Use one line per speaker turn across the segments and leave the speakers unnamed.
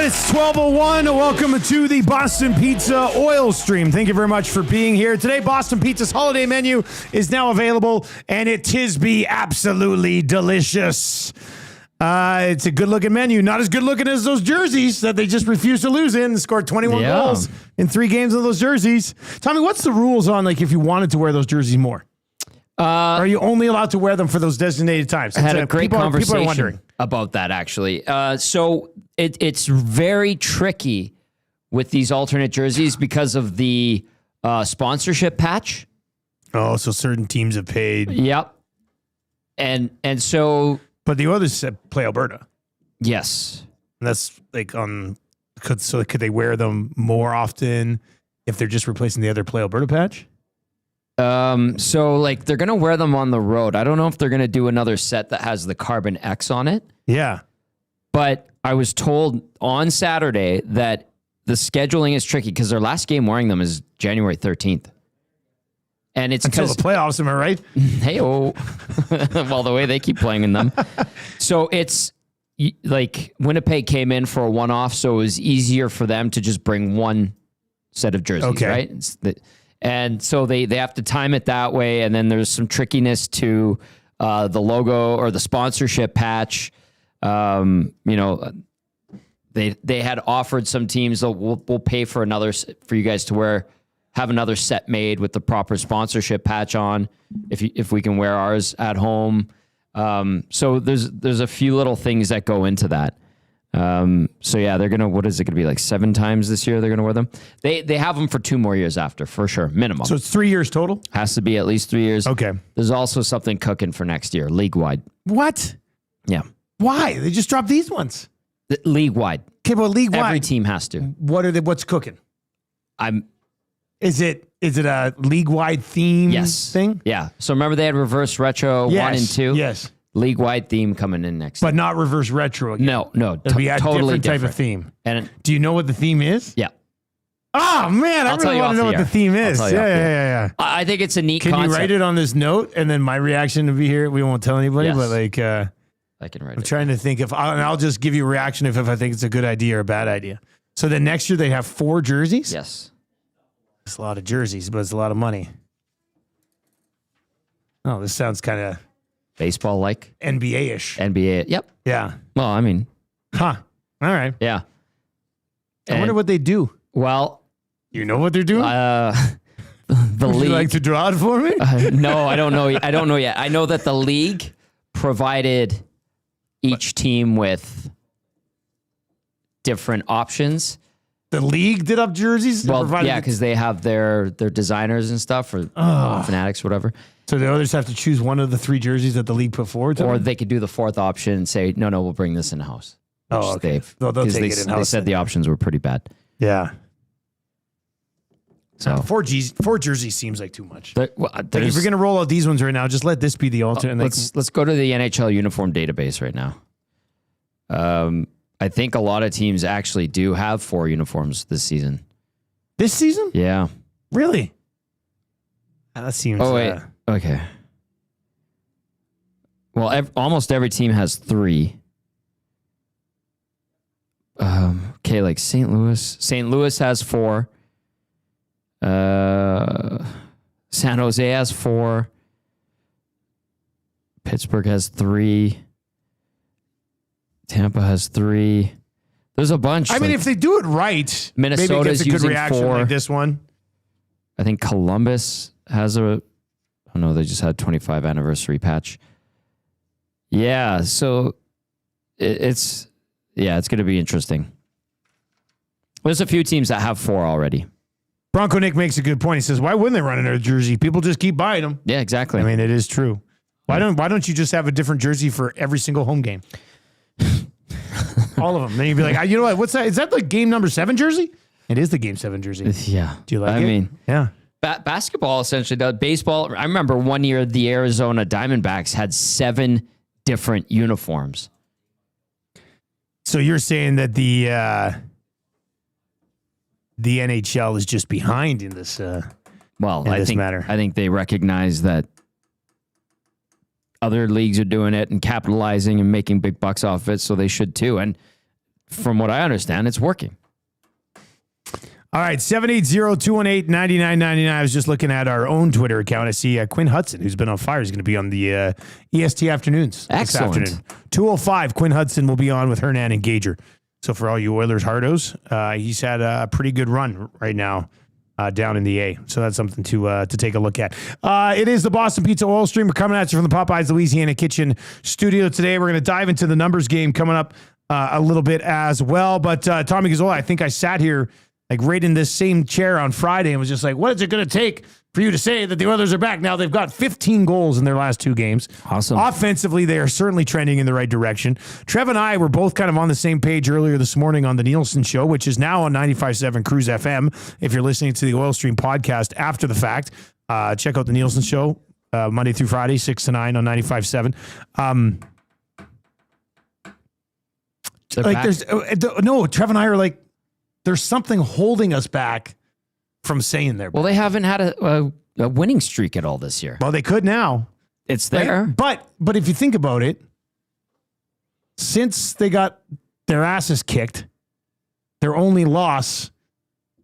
It's 12:01. Welcome to the Boston Pizza Oil Stream. Thank you very much for being here. Today, Boston Pizza's holiday menu is now available, and it be absolutely delicious. It's a good-looking menu. Not as good-looking as those jerseys that they just refused to lose in and scored 21 goals in 3 games of those jerseys. Tommy, what's the rules on, like, if you wanted to wear those jerseys more? Are you only allowed to wear them for those designated times?
I had a great conversation
people are wondering
about that, actually. So it's very tricky with these alternate jerseys because of the sponsorship patch.
Oh, so certain teams have paid.
Yep. And so...
But the Oilers play Alberta.
Yes.
And that's like could they wear them more often if they're just replacing the other play Alberta patch?
So like they're going to wear them on the road. I don't know if they're going to do another set that has the Carbon X on it.
Yeah.
But I was told on Saturday that the scheduling is tricky because their last game wearing them is January 13th. And it's
until the playoffs, am I right?
Hey-oh. Well, the way they keep playing in them. So it's like Winnipeg came in for a one-off, so it was easier for them to just bring one set of jerseys, right? And so they have to time it that way, and then there's some trickiness to the logo or the sponsorship patch. They had offered some teams, we'll pay for you guys to have another set made with the proper sponsorship patch on if we can wear ours at home. So there's a few little things that go into that. So yeah, they're gonna, what is it gonna be, like 7 times this year they're gonna wear them? They have them for 2 more years after, for sure, minimum.
So it's 3 years total?
Has to be at least 3 years.
Okay.
There's also something cooking for next year, league-wide.
What?
Yeah.
Why? They just dropped these ones.
League-wide.
Okay, well, league-wide.
Every team has to.
What's cooking? Is it a league-wide theme thing?
Yeah. So remember they had reverse retro 1 and 2?
Yes.
League-wide theme coming in next.
But not reverse retro again.
No.
It'll be a
totally
different type of theme.
And
do you know what the theme is?
Yeah.
Oh, man, I really want to know what the theme is. Yeah.
I think it's a neat concept.
Can you write it on this note? And then my reaction will be here. We won't tell anybody, but like...
I can write it.
I'm trying to think and I'll just give you a reaction if I think it's a good idea or a bad idea. So then next year they have 4 jerseys?
Yes.
It's a lot of jerseys, but it's a lot of money. Oh, this sounds kind of
baseball-like.
NBA-ish.
NBA. Yep.
Yeah.
Well, I mean.
Huh. All right.
Yeah.
I wonder what they do.
Well.
You know what they're doing?
The
Would
league.
You like to draw it for me?
No, I don't know. I don't know yet. I know that the league provided each team with different options.
The league did up jerseys?
Well, yeah, because they have their designers and stuff, or fanatics, whatever.
So the others have to choose one of the 3 jerseys that the league put forward to
Or
them?
they could do the 4th option and say, no, we'll bring this in-house.
Oh, okay. They'll take it in-house.
They said the options were pretty bad.
Yeah.
So
4 jerseys seems like too much. If you're
there's-
going to roll out these ones right now, just let this be the alternate.
Let's go to the NHL uniform database right now. I think a lot of teams actually do have 4 uniforms this season.
This season?
Yeah.
Really? That seems...
Oh, wait. Okay. Well, almost every team has 3. Okay, like St. Louis. St. Louis has 4. San Jose has 4. Pittsburgh has 3. Tampa has 3. There's a bunch.
I mean, if they do it right,
Minnesota's
maybe it gets a good
using
reaction
4.
like this one.
I think Columbus has oh no, they just had 25 anniversary patch. Yeah, so it's going to be interesting. There's a few teams that have 4 already.
Bronco Nick makes a good point. He says, "Why wouldn't they run another jersey? People just keep buying them."
Yeah, exactly.
I mean, it is true. Why don't you just have a different jersey for every single home game? All of them. Then you'd be like, you know what? What's that? Is that the game number 7 jersey? It is the game 7 jersey.
Yeah.
Do you like it?
I mean,
yeah.
Basketball essentially does. Baseball. I remember one year the Arizona Diamondbacks had 7 different uniforms.
So you're saying that the NHL is just behind in this? I
think they recognize that other leagues are doing it and capitalizing and making big bucks off it, so they should too. And from what I understand, it's working.
All right, 780-218-9999. I was just looking at our own Twitter account. I see Quinn Hudson, who's been on fire, is going to be on the EST afternoons
Excellent.
this afternoon. 2:05, Quinn Hudson will be on with Hernan and Gager. So for all you Oilers hardos, he's had a pretty good run right now down in the A. So that's something to take a look at. It is the Boston Pizza Oil Stream. We're coming at you from the Popeyes Louisiana Kitchen studio today. We're going to dive into the numbers game coming up a little bit as well. But Tommy Gazzola, I think I sat here like right in this same chair on Friday and was just like, what is it going to take for you to say that the Oilers are back? Now they've got 15 goals in their last 2 games.
Awesome.
Offensively, they are certainly trending in the right direction. Trev and I were both kind of on the same page earlier this morning on the Nielsen Show, which is now on 95.7 Cruise FM. If you're listening to the Oil Stream podcast after the fact, check out the Nielsen Show Monday through Friday, 6 to 9 on 95.7. Like there's no, Trev and I are like, there's something holding us back from saying they're back.
Well, they haven't had a winning streak at all this year.
Well, they could now.
It's there.
But if you think about it, since they got their asses kicked, their only loss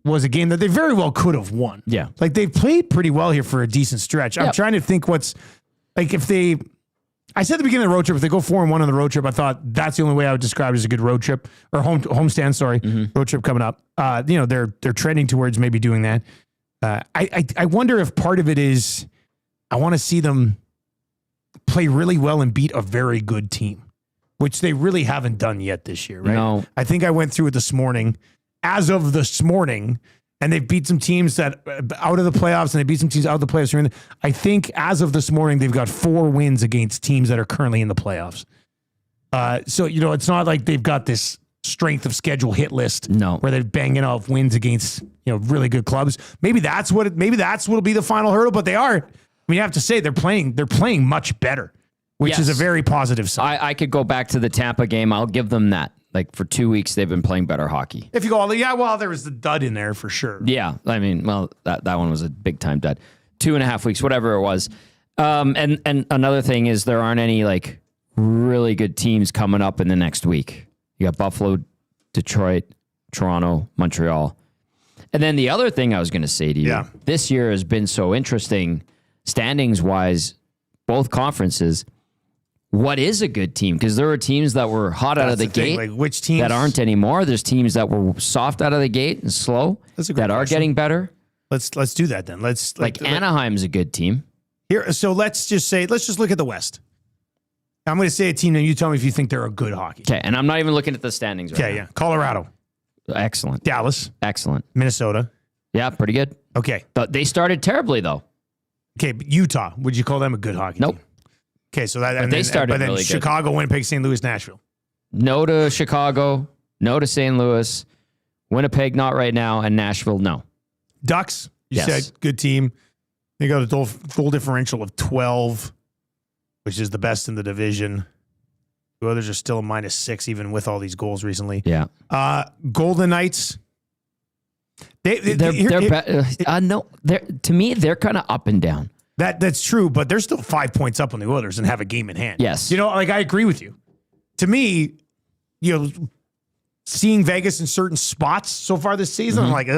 was a game that they very well could have won.
Yeah.
Like they've played pretty well here for a decent stretch. I'm trying to think what's like if they I said at the beginning of the road trip, if they go 4-1 on the road trip, I thought that's the only way I would describe it as a good road trip or homestand. Sorry, road trip coming up. They're trending towards maybe doing that. I wonder if part of it is I want to see them play really well and beat a very good team, which they really haven't done yet this year. Right?
No.
I think I went through it this morning. As of this morning. And they've beat some teams that out of the playoffs, and they beat some teams out of the playoffs. I think as of this morning, they've got 4 wins against teams that are currently in the playoffs. So it's not like they've got this strength of schedule hit list.
No,
where they're banging off wins against really good clubs. Maybe that's what'll be the final hurdle. But they are. I mean, you have to say they're playing much better, which is a very positive sign.
I could go back to the Tampa game. I'll give them that. Like for 2 weeks, they've been playing better hockey.
If you go, there was the dud in there for sure.
Yeah, I mean, that one was a big time dud. 2.5 weeks, whatever it was. And another thing is there aren't any like really good teams coming up in the next week. You got Buffalo, Detroit, Toronto, Montreal. And then the other thing I was going to say to you, this year has been so interesting, standings wise, both conferences. What is a good team? Because there are teams that were hot out of the gate,
like which teams
that aren't anymore. There's teams that were soft out of the gate and slow that are getting better.
Let's do that then.
Anaheim's a good team.
Here, so let's just look at the West. I'm going to say a team, and you tell me if you think they're a good hockey.
Okay, and I'm not even looking at the standings right now.
Okay, yeah. Colorado.
Excellent.
Dallas.
Excellent.
Minnesota.
Yeah, pretty good.
Okay.
But they started terribly, though.
Okay, but Utah. Would you call them a good hockey
team?
Okay, so that
they started really good.
Chicago, Winnipeg, St. Louis, Nashville.
No to Chicago. No to St. Louis. Winnipeg, not right now. And Nashville, no.
Ducks, you said good team. They got a goal differential of 12, which is the best in the division. The others are still a -6, even with all these goals recently.
Yeah.
Golden Knights.
To me, they're kind of up and down.
That's true, but they're still 5 points up on the Oilers and have a game in hand.
Yes.
I agree with you. To me, seeing Vegas in certain spots so far this season, I'm like,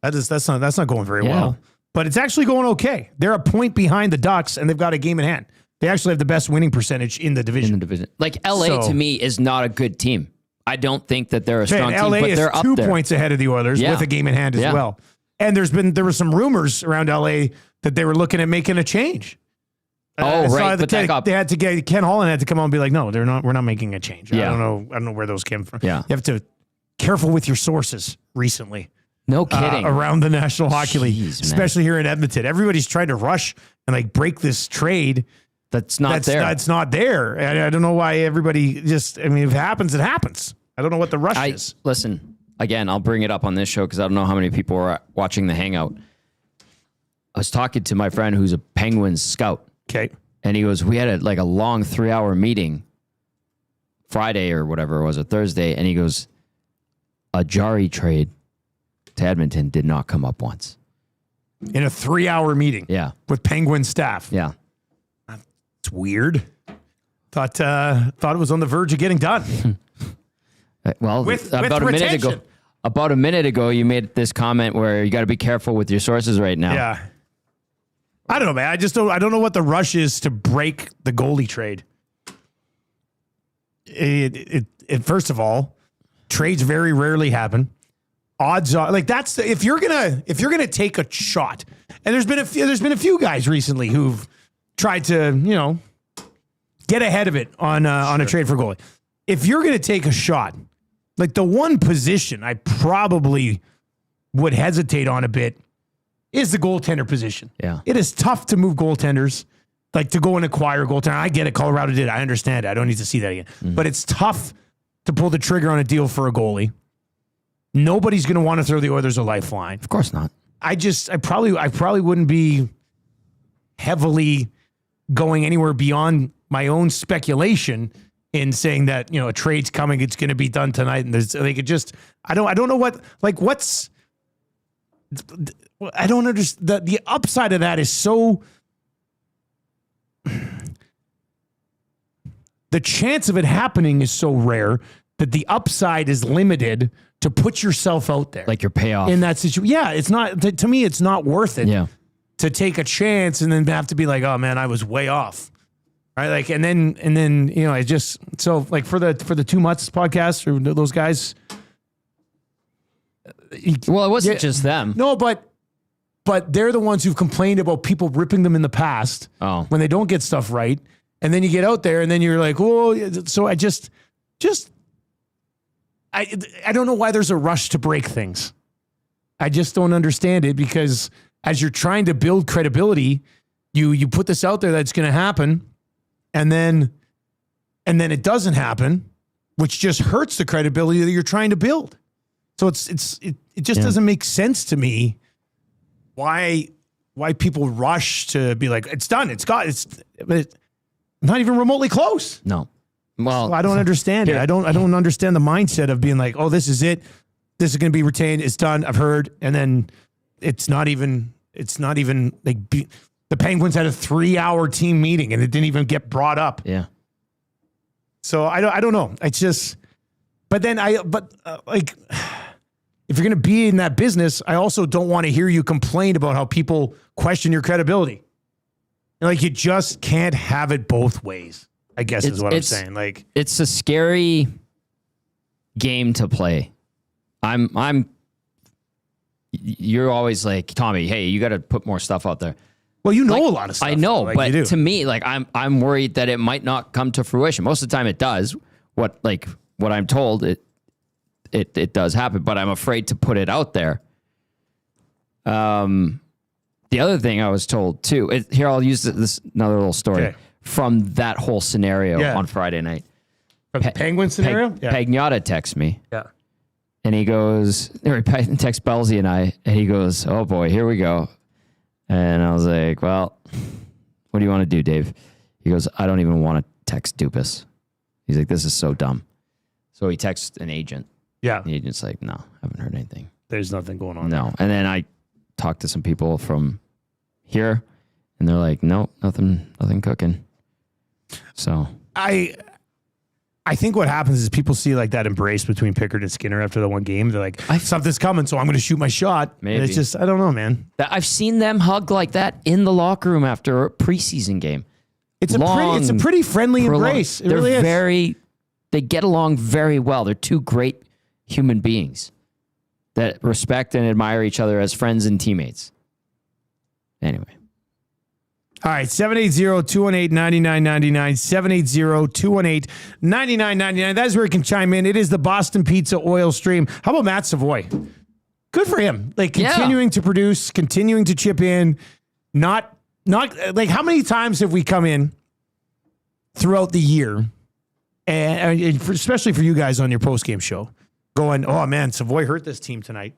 that's not going very well. But it's actually going okay. They're a point behind the Ducks, and they've got a game in hand. They actually have the best winning percentage in the division.
Like LA to me is not a good team. I don't think that they're a strong team, but they're up there.
2 points ahead of the Oilers with a game in hand as well. And there were some rumors around LA that they were looking at making a change.
Right. But
they had to get Ken Holland had to come on and be like, no, they're not. We're not making a change.
Yeah.
I don't know where those came from.
Yeah.
You have to careful with your sources recently.
No kidding.
Around the National Hockey League,
man.
especially here in Edmonton, everybody's trying to rush and break this trade.
That's not there.
That's not there. And I don't know why everybody if it happens, it happens. I don't know what the rush is.
Listen, again, I'll bring it up on this show because I don't know how many people are watching the Hangout. I was talking to my friend who's a Penguins scout.
Okay.
And he goes, we had a long 3-hour meeting Friday or whatever it was, or Thursday. And he goes, a Jari trade to Edmonton did not come up once.
In a 3-hour meeting.
Yeah.
With Penguin staff.
Yeah.
It's weird. Thought it was on the verge of getting done.
Well,
with
about
retention.
About a minute ago, you made this comment where you got to be careful with your sources right now.
Yeah. I don't know, man. I don't know what the rush is to break the goalie trade. First of all, trades very rarely happen. Odds are if you're gonna take a shot, and there's been a few guys recently who've tried to get ahead of it on a trade for goalie. If you're gonna take a shot, like the one position I probably would hesitate on a bit is the goaltender position.
Yeah,
it is tough to move goaltenders, like to go and acquire a goaltender. I get it. Colorado did. I understand it. I don't need to see that again. But it's tough to pull the trigger on a deal for a goalie. Nobody's going to want to throw the Oilers a lifeline.
Of course not.
I probably wouldn't be heavily going anywhere beyond my own speculation in saying that, a trade's coming, it's going to be done tonight. And they could just, I don't know what's, I don't understand. The upside of that is so, the chance of it happening is so rare that the upside is limited to put yourself out there.
Like your payoff.
In that situation. Yeah, it's not, to me, it's not worth it to take a chance and then have to be like, oh man, I was way off. Right. Like, and then, it just, so like for the 2 Mutts podcast or those guys.
Well, it wasn't just them.
No, but they're the ones who've complained about people ripping them in the past when they don't get stuff right. And then you get out there and then you're like, oh, so I just, I don't know why there's a rush to break things. I just don't understand it, because as you're trying to build credibility, you put this out there that's going to happen, and then it doesn't happen, which just hurts the credibility that you're trying to build. So it just doesn't make sense to me why people rush to be like, it's done, it's not even remotely close.
No. Well,
so I don't understand it. I don't understand the mindset of being like, oh, this is it. This is going to be retained. It's done. I've heard. And then it's not even like the Penguins had a 3-hour team meeting and it didn't even get brought up.
Yeah.
So I don't know. It's just, like, if you're going to be in that business, I also don't want to hear you complain about how people question your credibility. Like, you just can't have it both ways, I guess is what I'm saying. Like,
it's a scary game to play. You're always like, Tommy, hey, you got to put more stuff out there.
Well, a lot of stuff.
I know, but to me, like, I'm worried that it might not come to fruition. Most of the time it does. What I'm told, it does happen, but I'm afraid to put it out there. The other thing I was told too, here I'll use this another little story from that whole scenario on Friday night.
From the Penguin scenario?
Pagnotta texts me.
Yeah.
And he goes, texts Belzy and I, and he goes, oh boy, here we go. And I was like, well, what do you want to do, Dave? He goes, I don't even want to text Dupus. He's like, this is so dumb. So he texts an agent.
Yeah.
The agent's like, no, haven't heard anything.
There's nothing going on.
No. And then I talked to some people from here, and they're like, nope, nothing cooking. So
I think what happens is people see like that embrace between Pickard and Skinner after the one game. They're like, something's coming, so I'm going to shoot my shot.
Maybe.
And it's just, I don't know, man.
I've seen them hug like that in the locker room after a preseason game.
It's a pretty friendly embrace. It really is.
They get along very well. They're two great human beings that respect and admire each other as friends and teammates. Anyway.
All right, 780-218-9999, 780-218-9999. That is where you can chime in. It is the Boston Pizza Oil Stream. How about Matt Savoie? Good for him. Like, continuing to produce, continuing to chip in. Not like, how many times have we come in throughout the year, and especially for you guys on your postgame show, going, oh man, Savoie hurt this team tonight.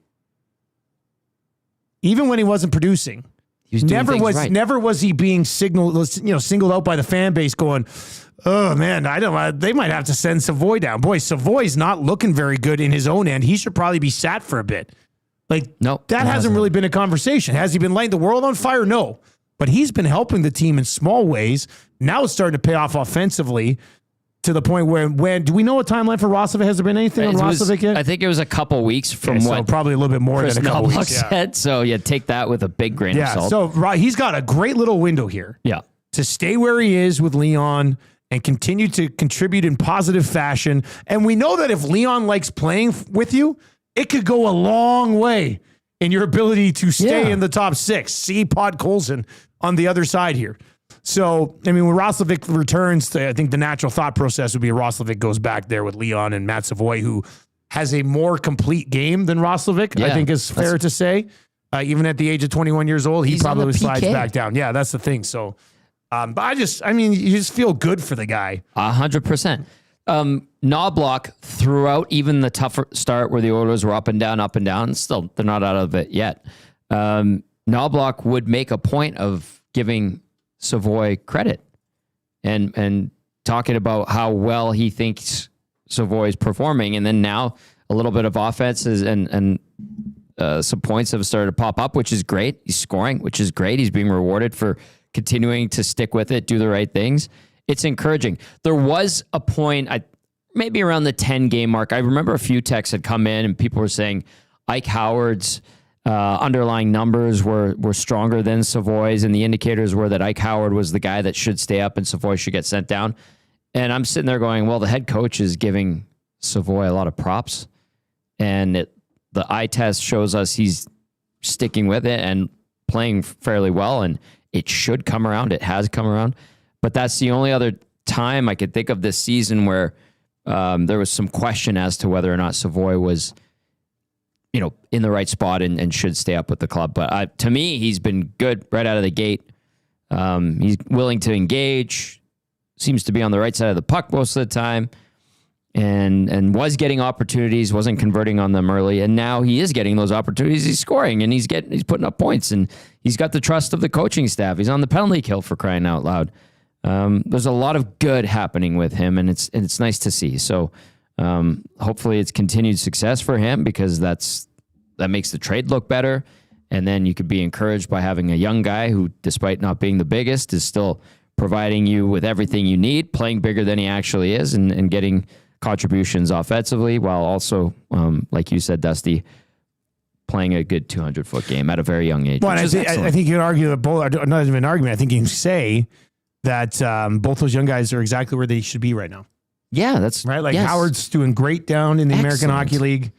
Even when he wasn't producing. Never was he being singled out by the fan base going, oh man, they might have to send Savoie down. Boy, Savoie's not looking very good in his own end. He should probably be sat for a bit. Like,
nope,
that hasn't really been a conversation. Has he been lighting the world on fire? No. But he's been helping the team in small ways. Now it's starting to pay off offensively. to the point where when do we know a timeline for Roslovic? Has there been anything on Roslovic yet?
I think it was a couple weeks from
so
what
probably a little bit more
Chris
than a couple
Knobloch
weeks. Yeah.
said. So yeah, take that with a big grain of salt.
So he's got a great little window here.
Yeah.
To stay where he is with Leon and continue to contribute in positive fashion. And we know that if Leon likes playing with you, it could go a long way in your ability to stay in the top 6. See Pod Colson on the other side here. So, I mean, when Roslovic returns, I think the natural thought process would be Roslovic goes back there with Leon and Matt Savoie, who has a more complete game than Roslovic, I think is fair to say. Even at the age of 21 years old, he probably slides back down. Yeah, that's the thing. So, but you just feel good for the guy.
100%. Knobloch throughout even the tougher start where the Oilers were up and down, still they're not out of it yet. Knobloch would make a point of giving Savoie credit and talking about how well he thinks Savoie is performing. And then now a little bit of offenses and some points have started to pop up, which is great. He's scoring, which is great. He's being rewarded for continuing to stick with it, do the right things. It's encouraging. There was a point, maybe around the 10-game mark, I remember a few texts had come in and people were saying Ike Howard's underlying numbers were stronger than Savoie's, and the indicators were that Ike Howard was the guy that should stay up and Savoie should get sent down. And I'm sitting there going, well, the head coach is giving Savoie a lot of props, and the eye test shows us he's sticking with it and playing fairly well, and it should come around. It has come around. But that's the only other time I could think of this season where there was some question as to whether or not Savoie was, in the right spot and should stay up with the club. But to me, he's been good right out of the gate. He's willing to engage, seems to be on the right side of the puck most of the time, and was getting opportunities, wasn't converting on them early, and now he is getting those opportunities. He's scoring and he's putting up points, and he's got the trust of the coaching staff. He's on the penalty kill, for crying out loud. There's a lot of good happening with him, and it's nice to see. So hopefully it's continued success for him, because that makes the trade look better. And then you could be encouraged by having a young guy who, despite not being the biggest, is still providing you with everything you need, playing bigger than he actually is, and getting contributions offensively, while also, like you said, Dusty, playing a good 200-foot game at a very young age.
Well, I think you can argue that both, not even an argument, I think you can say that both those young guys are exactly where they should be right now.
Yeah, that's
right. Like Howard's doing great down in the American Hockey League.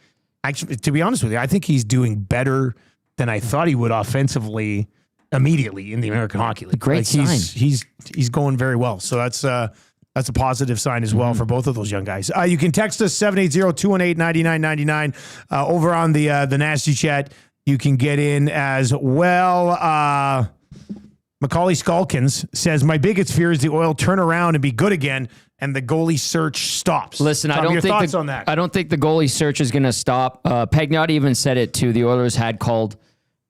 Actually, to be honest with you, I think he's doing better than I thought he would offensively immediately in the American Hockey League.
Great sign.
He's going very well. So that's a positive sign as well for both of those young guys. You can text us 780-218-9999 over on the Nasty Chat. You can get in as well. Macaulay Skulkins says, my biggest fear is the Oil turn around and be good again, and the goalie search stops.
Listen,
I don't think
the goalie search is going to stop. Pagnotti even said it too. The Oilers had called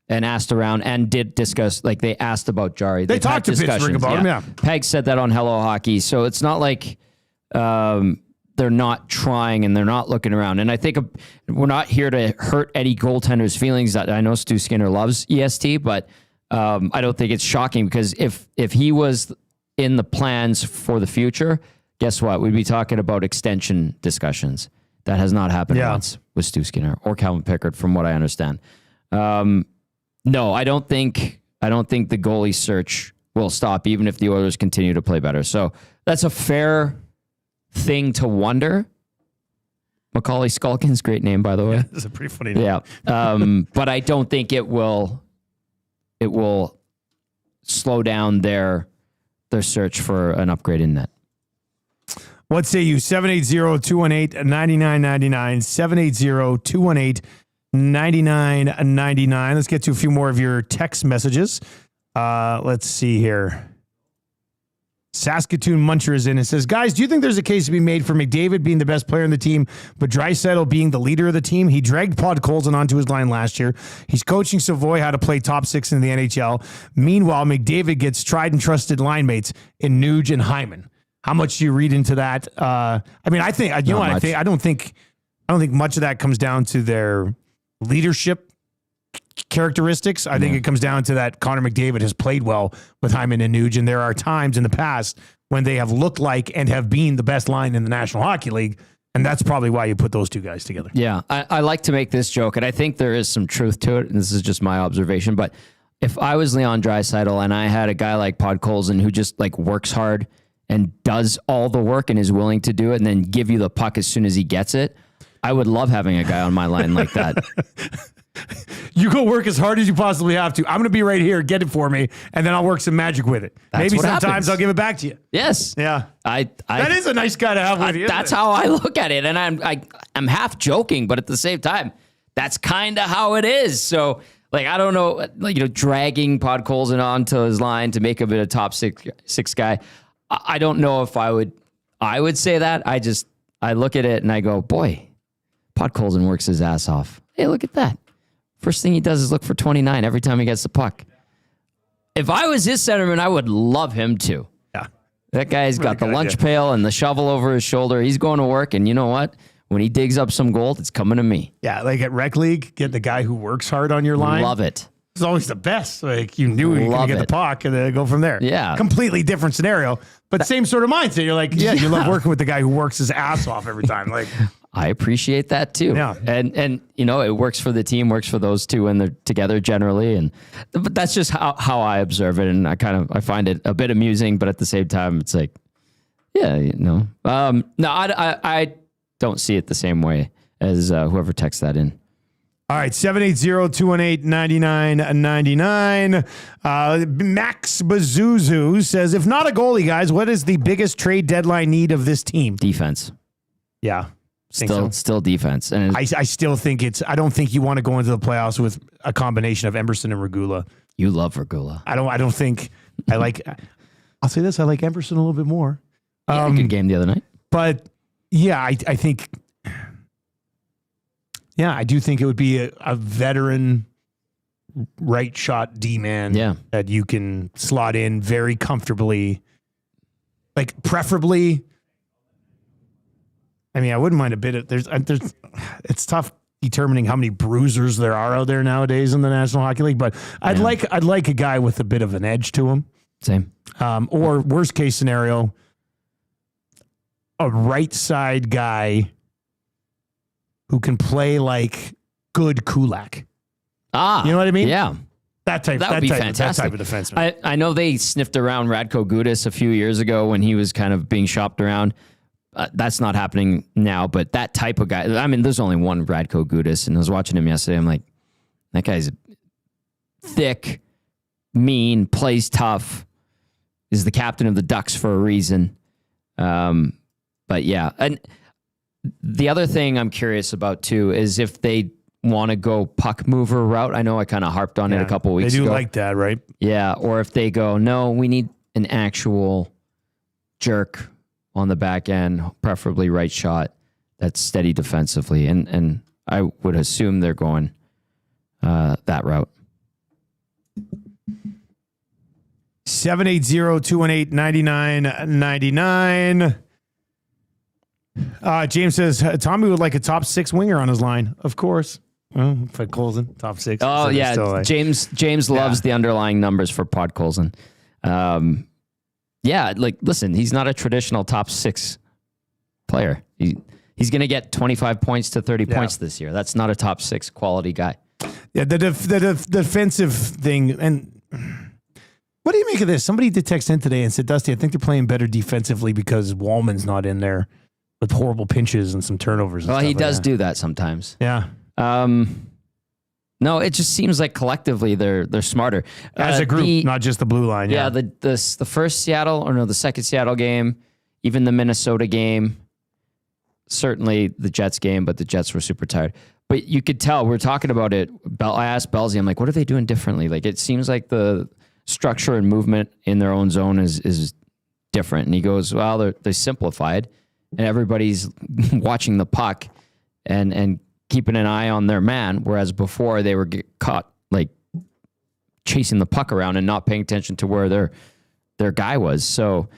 and asked around and did discuss, like they asked about Jari.
They talked to Pittsburgh about him, yeah.
Peg said that on Hello Hockey. So it's not like they're not trying and they're not looking around. And I think we're not here to hurt any goaltender's feelings. I know Stu Skinner loves EST, but I don't think it's shocking, because if he was in the plans for the future, guess what? We'd be talking about extension discussions. That has not happened once with Stu Skinner or Calvin Pickard, from what I understand. No, I don't think the goalie search will stop, even if the Oilers continue to play better. So that's a fair thing to wonder. Macaulay Skulkins, great name, by the way.
Yeah, that's a pretty funny name.
Yeah. But I don't think it will slow down their search for an upgrade in net.
What say you? 780-218-9999. 780-218-9999. Let's get to a few more of your text messages. Let's see here. Saskatoon Muncher is in and says, guys, do you think there's a case to be made for McDavid being the best player in the team, but Draisaitl being the leader of the team? He dragged Podkolzin onto his line last year. He's coaching Savoie how to play top 6 in the NHL. Meanwhile, McDavid gets tried and trusted line mates in Nuge and Hyman. How much do you read into that? I don't think much of that comes down to their leadership characteristics. I think it comes down to that Connor McDavid has played well with Hyman and Nuge, and there are times in the past when they have looked like and have been the best line in the National Hockey League. And that's probably why you put those two guys together.
Yeah, I like to make this joke, and I think there is some truth to it, and this is just my observation, but if I was Leon Draisaitl and I had a guy like Podkolzin who just like works hard and does all the work and is willing to do it and then give you the puck as soon as he gets it, I would love having a guy on my line like that.
You go work as hard as you possibly have to. I'm going to be right here. Get it for me. And then I'll work some magic with it. Maybe sometimes happens. I'll give it back to you.
Yes.
Yeah.
That
is a nice guy to have with you.
That's how I look at it. And I'm half joking, but at the same time, that's kind of how it is. So like, I don't know, like, dragging Podkolzin onto his line to make him a top six guy. I don't know if I would say that. I look at it and I go, boy, Podkolzin works his ass off. Hey, look at that. First thing he does is look for 29 every time he gets the puck. If I was his centerman, I would love him too.
Yeah.
That guy's got the lunch pail and the shovel over his shoulder. He's going to work, and you know what? When he digs up some gold, it's coming to me.
Yeah, like at Rec League, get the guy who works hard on your line.
Love it.
It's always the best. Like you knew you were going to get the puck and then go from there.
Yeah.
Completely different scenario, but same sort of mindset. You're like, yeah, you love working with the guy who works his ass off every time. Like,
I appreciate that too.
Yeah.
And it works for the team, works for those two when they're together generally. But that's just how I observe it. And I find it a bit amusing, but at the same time, it's like, yeah, no, I don't see it the same way as whoever texts that in.
All right, 780-218-9999. Max Bazuzu says, if not a goalie, guys, what is the biggest trade deadline need of this team?
Defense.
Yeah.
Still defense. And
I still think I don't think you want to go into the playoffs with a combination of Emerson and Regula.
You love Regula.
I don't think I like, I'll say this, I like Emerson a little bit more.
Yeah, good game the other night.
But yeah, I think, yeah, I do think it would be a veteran right shot D-man that you can slot in very comfortably. Like preferably, I mean, I wouldn't mind a bit of, it's tough determining how many bruisers there are out there nowadays in the National Hockey League, but I'd like a guy with a bit of an edge to him.
Same.
Or worst case scenario, a right side guy who can play like good Kulak. You know what I mean?
Yeah.
That type of defenseman.
I know they sniffed around Radko Gudas a few years ago when he was kind of being shopped around. That's not happening now, but that type of guy, I mean, there's only one Radko Gudas, and I was watching him yesterday. I'm like, that guy's thick, mean, plays tough, is the captain of the Ducks for a reason. But yeah, and the other thing I'm curious about too is if they want to go puck mover route. I know I kind of harped on it a couple weeks ago.
They do like that, right?
Yeah, or if they go, no, we need an actual jerk on the back end, preferably right shot, that's steady defensively. And I would assume they're going that route.
780-218-9999. James says, Tommy would like a top six winger on his line. Of course. Well, Podkolzin, top six.
Oh, yeah. James loves the underlying numbers for Podkolzin. Yeah, like, listen, he's not a traditional top six player. He's going to get 25 points to 30 points this year. That's not a top six quality guy.
Yeah, the defensive thing. And what do you make of this? Somebody did text in today and said, Dusty, I think they're playing better defensively because Wallman's not in there with horrible pinches and some turnovers. And
well,
stuff
he
like
does
that.
do that sometimes.
Yeah.
No, it just seems like collectively they're smarter
as a group, not just the blue line.
Yeah, the first the second Seattle game, even the Minnesota game, certainly the Jets game, but the Jets were super tired. But you could tell, we're talking about it. I asked Belzy, I'm like, what are they doing differently? Like, it seems like the structure and movement in their own zone is different. And he goes, well, they simplified, and everybody's watching the puck and keeping an eye on their man, whereas before they were caught like chasing the puck around and not paying attention to where their guy was. So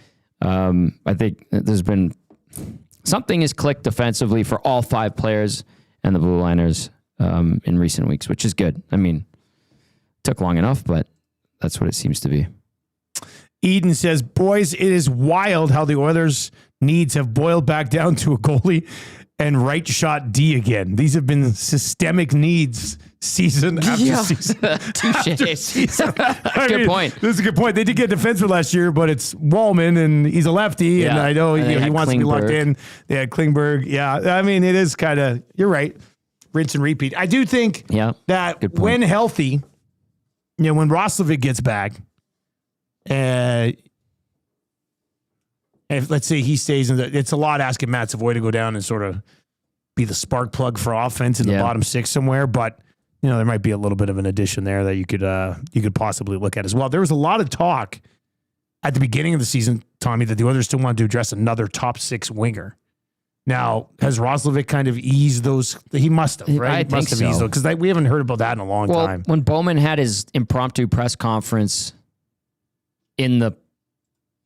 I think there's been something has clicked defensively for all five players and the Blue Liners in recent weeks, which is good. I mean, it took long enough, but that's what it seems to be.
Eden says, boys, it is wild how the Oilers' needs have boiled back down to a goalie and right shot D again. These have been systemic needs season after season.
Touché.
Season.
Good point.
This is a good point. They did get defenseman last year, but it's Wallman, and he's a lefty, and I know he wants to be locked in. They had Klingberg. Yeah, I mean, it is kind of, you're right, rinse and repeat. I do think that when healthy, when Roslovic gets back, if let's say he stays in it's a lot asking Matt Savoie to go down and sort of be the spark plug for offense in the bottom six somewhere, but there might be a little bit of an addition there that you could possibly look at as well. There was a lot of talk at the beginning of the season, Tommy, that the Oilers still wanted to address another top six winger. Now, has Roslovic kind of eased those? He must have, right?
I think
must have eased those, because we haven't heard about that in a long time.
When Bowman had his impromptu press conference in the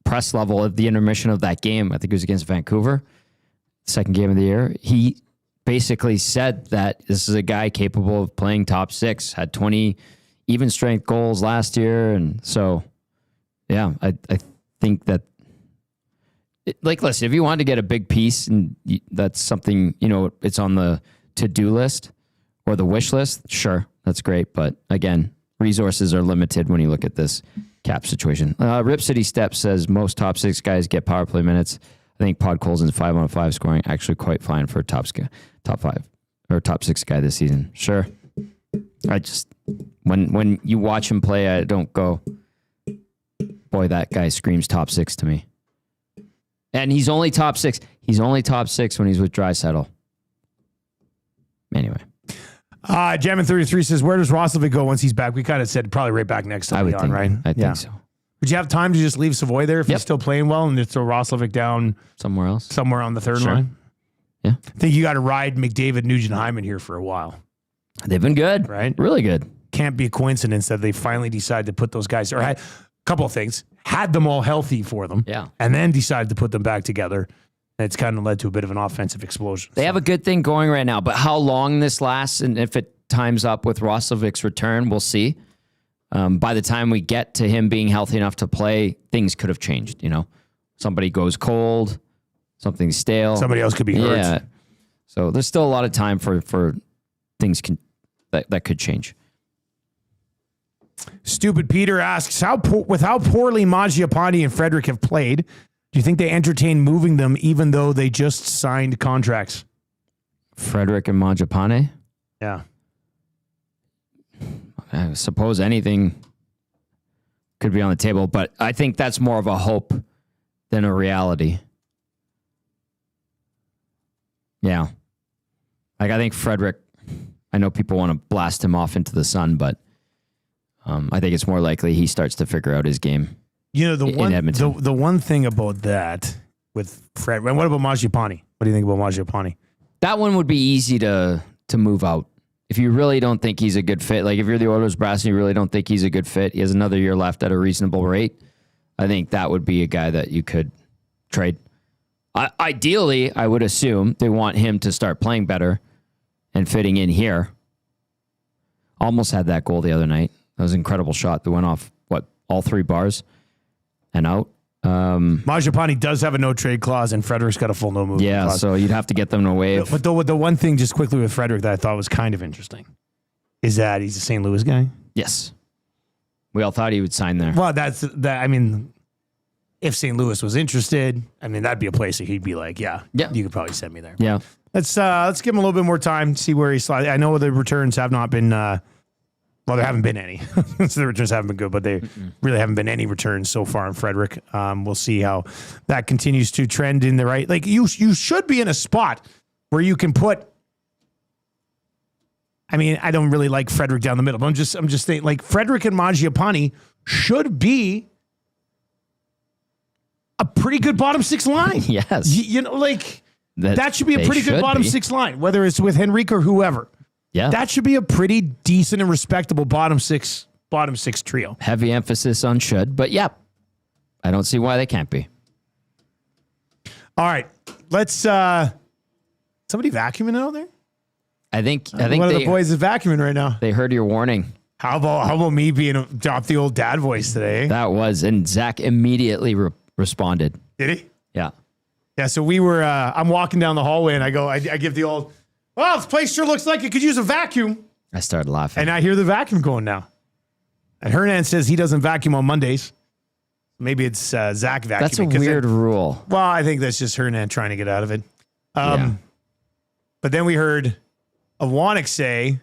press level at the intermission of that game, I think it was against Vancouver, second game of the year, he basically said that this is a guy capable of playing top six, had 20 even strength goals last year. And so, I think that, listen, if you want to get a big piece and that's something, it's on the to-do list or the wish list, sure, that's great. But again, resources are limited when you look at this cap situation. Rip City Steps says most top six guys get power play minutes. I think Pod Colson's 5-on-5 scoring actually quite fine for a top five or top six guy this season. Sure. I just, when you watch him play, I don't go, boy, that guy screams top six to me. And he's only top six. He's only top six when he's with Draisaitl. Anyway.
Jammin33 says, where does Roslovic go once he's back? We kind of said probably right back next to Leon, right?
I think so.
Would you have time to just leave Savoie there if he's still playing well and just throw Roslovic down
somewhere else?
Somewhere on the third line?
Yeah.
I think you got to ride McDavid, Nugent, Hyman here for a while.
They've been good.
Right?
Really good.
Can't be a coincidence that they finally decided to put those guys, or had a couple of things, had them all healthy for them, and then decided to put them back together. And it's kind of led to a bit of an offensive explosion.
They have a good thing going right now, but how long this lasts and if it times up with Roslovic's return, we'll see. By the time we get to him being healthy enough to play, things could have changed. Somebody goes cold, something's stale.
Somebody else could be hurt.
Yeah. So there's still a lot of time for things that could change.
Stupid Peter asks, with how poorly Mangiapane and Frederic have played, do you think they entertain moving them even though they just signed contracts?
Frederic and Mangiapane?
Yeah.
I suppose anything could be on the table, but I think that's more of a hope than a reality. Yeah. I think Frederic, I know people want to blast him off into the sun, but I think it's more likely he starts to figure out his game.
The one thing about that with Fred, and what about Mangiapane? What do you think about Mangiapane?
That one would be easy to move out. If you really don't think he's a good fit, like if you're the Oilers brass and you really don't think he's a good fit, he has another year left at a reasonable rate, I think that would be a guy that you could trade. Ideally, I would assume they want him to start playing better and fitting in here. Almost had that goal the other night. That was an incredible shot that went off, all three bars and out.
Mangiapane does have a no-trade clause, and Frederic's got a full no-move clause.
So you'd have to get them to waive.
But the one thing just quickly with Frederic that I thought was kind of interesting is that he's a St. Louis guy.
Yes. We all thought he would sign there.
Well, that's that. I mean, if St. Louis was interested, that'd be a place that he'd be like, yeah, you could probably send me there.
Yeah.
Let's give him a little bit more time, see where he slides. I know the returns have not been... there haven't been any. So the returns haven't been good, but they really haven't been any returns so far in Frederic. We'll see how that continues to trend in the right. Like you should be in a spot where you can put. I don't really like Frederic down the middle, but I'm just saying, like Frederic and Mangiapane should be a pretty good bottom six line.
Yes,
that should be a pretty good bottom six line, whether it's with Henrique or whoever.
Yeah,
that should be a pretty decent and respectable bottom six trio. Heavy
emphasis on should, but I don't see why they can't be.
All right, let's. Somebody vacuuming out there?
I think
one of the boys is vacuuming right now.
They heard your warning.
How about me being adopt the old dad voice today?
That was, and Zach immediately responded.
Did he?
Yeah.
Yeah. So we were. I'm walking down the hallway, and I give the old. Well, this place sure looks like it could use a vacuum.
I started laughing.
And I hear the vacuum going now. And Hernan says he doesn't vacuum on Mondays. Maybe it's Zach vacuuming.
That's a weird rule.
Well, I think that's just Hernan trying to get out of it. But then we heard Awanik say,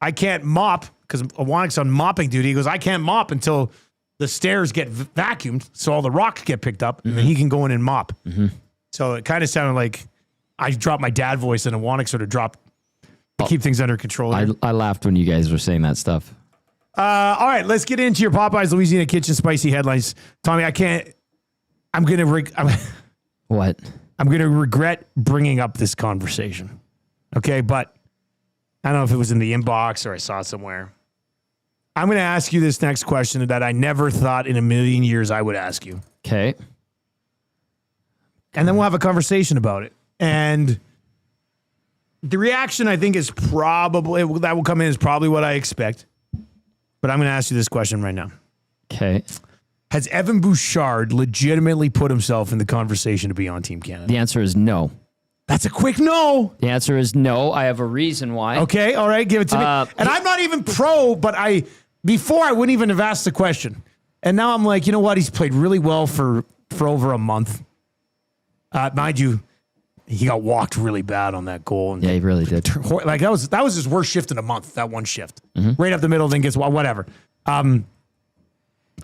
I can't mop, because Awanik's on mopping duty. He goes, I can't mop until the stairs get vacuumed, so all the rocks get picked up, and then he can go in and mop. So it kind of sounded like I dropped my dad voice, and Awanik sort of dropped to keep things under control.
I laughed when you guys were saying that stuff.
All right, let's get into your Popeyes Louisiana Kitchen spicy headlines. Tommy, I'm going to...
What?
I'm going to regret bringing up this conversation. Okay, but I don't know if it was in the inbox or I saw it somewhere. I'm going to ask you this next question that I never thought in a million years I would ask you.
Okay.
And then we'll have a conversation about it. And the reaction I think is probably, that will come in is probably what I expect. But I'm going to ask you this question right now.
Okay.
Has Evan Bouchard legitimately put himself in the conversation to be on Team Canada?
The answer is no.
That's a quick no.
The answer is no. I have a reason why.
Okay, all right, give it to me. And I'm not even pro, but before I wouldn't even have asked the question. And now I'm like, you know what? He's played really well for over a month. Mind you, he got walked really bad on that goal. And
yeah, he really did.
Like that was his worst shift in a month, that one shift. Right up the middle, then gets whatever. I